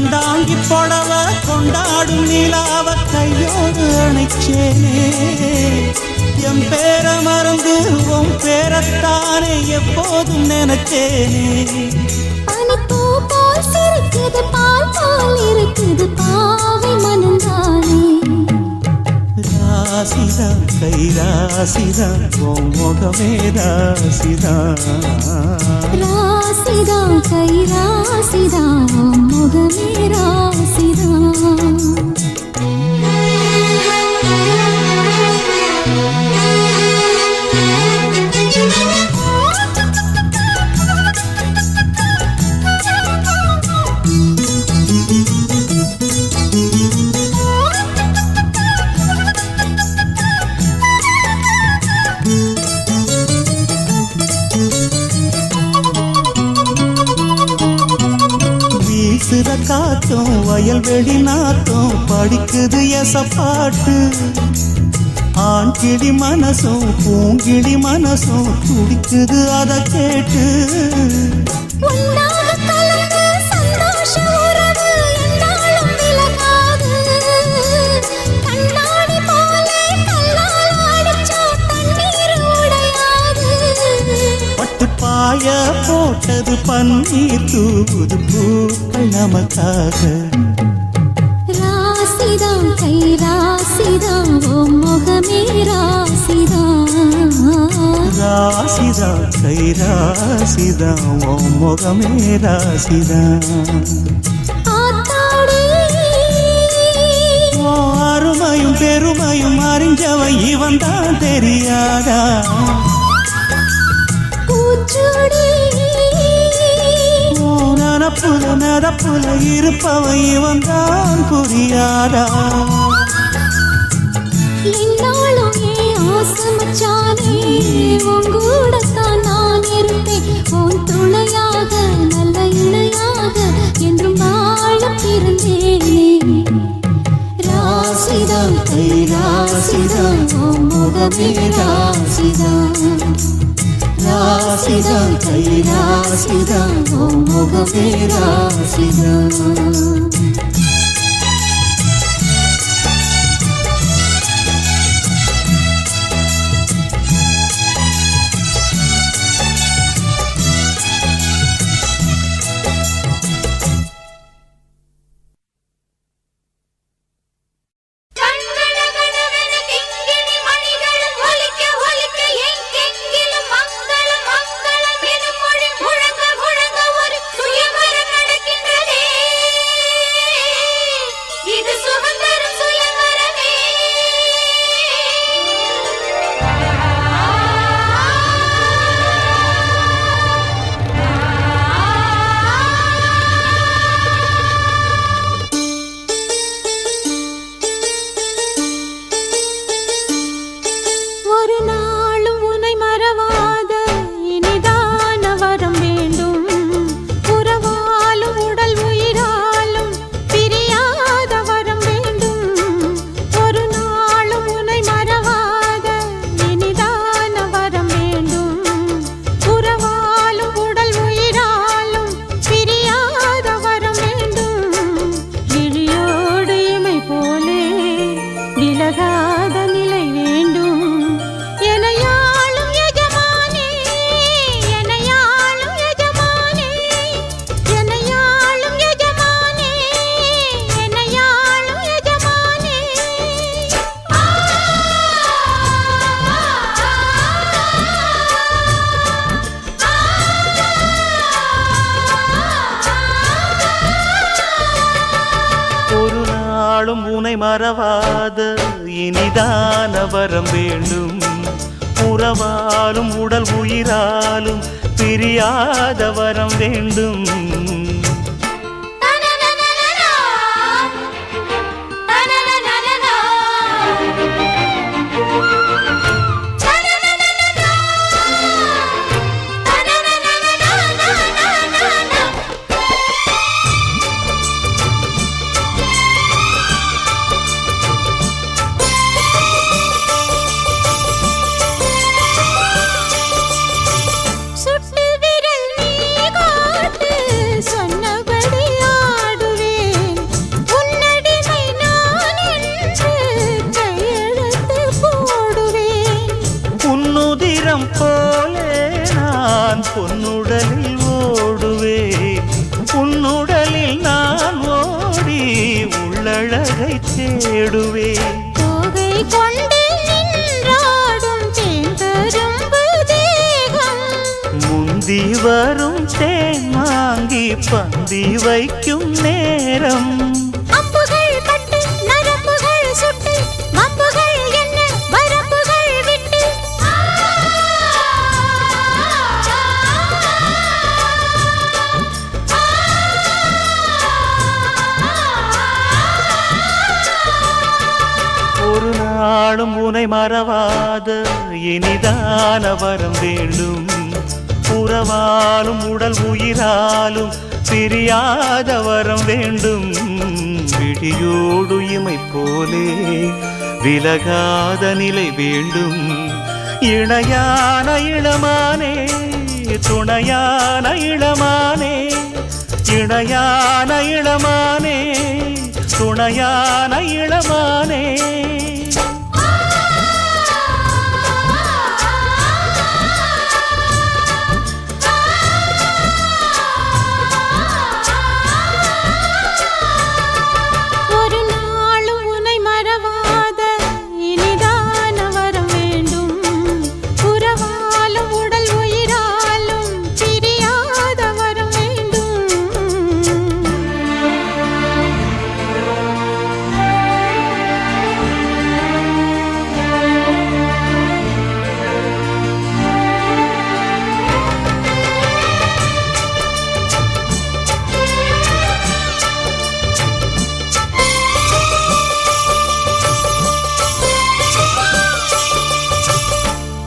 கண்டாங்கி புடவ கொண்டாடும் நிலாவ கையோடு அணைச்சேனே என் பேர மறந்து உன் பேரத்தானே எப்போதும் நினைச்சேனே பனிப்பூ போல் சிரிக்குது பால் போல் இருக்குது பாவை மனந்தானே ராசிதா கை ராசிதா உன் முகமே ராசிதா ராசிதா கை ராசிதா முகமே ராசிதா வீசுற காத்தும் வயல்வெளி நாத்தும் படிக்குது எசப்பாட்டு ஆண் கிளி மனசும் பூங்கிளி மனசும் துடிக்குது அத கேட்டு உன்னாக கலந்து சந்தோஷ உறவு என்னாலும் விலகாது கண்ணாடி போலே கல்லால் அடிச்சா தண்ணீர் உடையாது பட்டு பாய போட்டது பன்னீர் தூது பூக்கள் நமக்காக ராசிதா கை ராசிதா முகமே ராசிதா ராசிதா கை ராசிதா உன் முகமே ராசிதா ஆத்தாடி உன் அருமையும் பெருமையும் அறிஞ்சவன் இவன் தான் தெரியாதா பூச்சூடி உன் நனப்புல நடப்புல இருப்பவன் இவன் தான் புரியாதா என்னாலும் ஏன் ஆசமச்சானே உங்கூடத்தான் நான் இருப்பேன் உன் துணையாக நல்ல இணையாக என்றும் வாழ பிறந்தேனே ராசிதா கை ராசிதா முகமே ராசிதா ராசிதா கை ராசிதா முகமே ராசிதா உனை மறவாத இனிதான வரம் வேண்டும். உறவாலும் உடல் உயிராலும் பிரியாத வரம் வேண்டும். உலகை தேடுவேன். தோகை கொண்டு நின்றாடும் தேந்தரும்பு தேகம் முந்தி வரும் தேன் வாங்கி பந்தி வைக்கும் நேரம். அம்புகள் பட்டு நரம்புகள் சுட்டு வம்புகள் என்ன வரம்புகள் விட்டு ஒரு நாளும் உனை மறவாத இனிதான வரம் வேண்டும். உறவாலும் உடல் உயிராலும் பிரியாத வரம் வேண்டும். விழியோடு இமை போலே விலகாத நிலை வேண்டும். இணையான இளமானே துணையான இளமானே இணையான இளமானே துணையான இளமானே. ஒரு நாளும் உன்னை மறவாத இனிதான வரம் வேண்டும். உறவாலும் உடல் உயிராலும் பிரியாத வரம் வேண்டும்.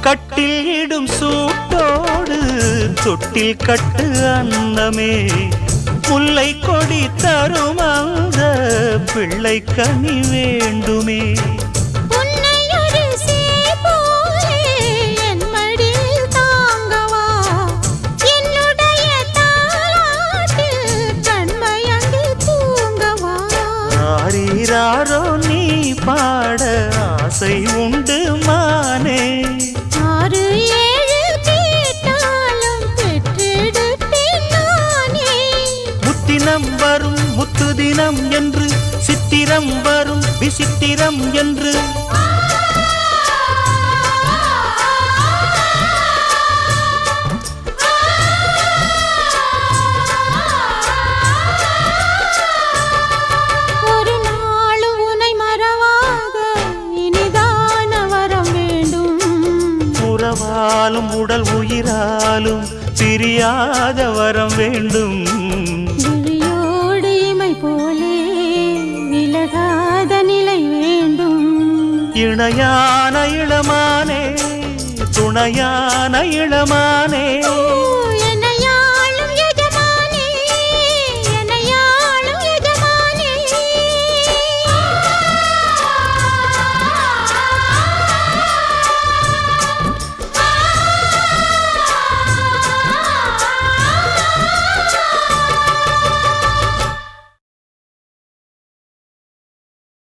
கட்டில் இடும் சூட்டோடு தொட்டில் கட்டு அன்னமே. முல்லை கொடி தரும் அந்த பிள்ளை கனி வேண்டுமே. உன்னை ஒரு சேய் போலே என் மடியில் தாங்கவா என்னுடைய தாலாட்டில் கண்மயங்கி தூங்கவா. ஆரீராரோ நீ பாட ஆசை உண்டு மானே. 6 7 கேட்டாலும் பெற்றெடுப்பேன் நானே. முத்தினம் வரும் முத்து தினம் என்று சித்திரம் வரும் விசித்திரம் என்று. ஒரு நாளும் உன்னை மறவாத இனிதான வரம் வேண்டும். உறவாலும் உடல் உயிராலும் பிரியாத வரம் வேண்டும். விழியோடு இமை போலே விலகாத நிலை வேண்டும். இணையான இளமானே துணையான இளமானே